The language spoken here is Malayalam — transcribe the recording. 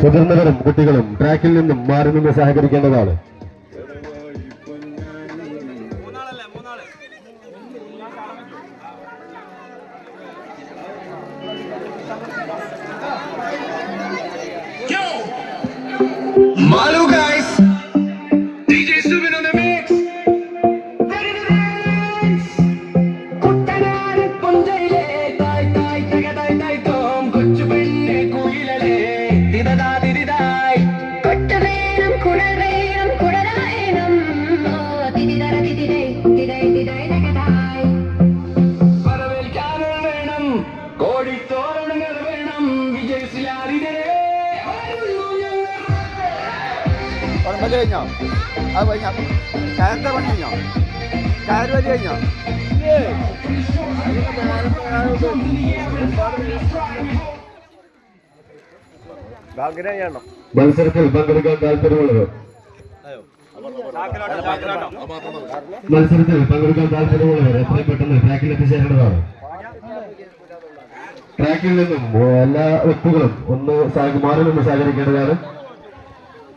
മുതിർന്നവരും കുട്ടികളും ട്രാക്കിൽ നിന്നും മാറി നിന്ന് സഹകരിക്കേണ്ടതാണ്. Malu guys, DJ Subin on the mix. Kuttanad പൊഞ്ചയിലെ തായ് തായ് തക തായ് തായ് തോം കൊച്ചു പെണ്ണെ കുയിലലേ തിദദാ തിദിദായ് കൊട്ടുവേണം കുടവേണം കുടരായണം തിദിദര തിദിദൈ തിദൈ തിദൈ തകതായ് വരവേൽക്കാനും വേണം കോടിത്തോരണങ്ങൾ വേണം വിജയശിലാരിതേ പണി കഴിഞ്ഞോ? അത് കഴിഞ്ഞോ? കയറിൻ്റെ പണി കഴിഞ്ഞോ? കയറ് വലി കഴിഞ്ഞോ? മത്സരത്തിൽ പങ്കെടുക്കാൻ താല്പര്യമുള്ളവർ എത്രയും പെട്ടെന്ന് ട്രാക്കിൽ എത്തിച്ചേരേണ്ടതാണ്. ട്രാക്കിൽ നിന്നും എല്ലാ വ്യക്തികളും ഒന്ന് മാറി നിന്ന് സഹകരിക്കേണ്ടതാണ്.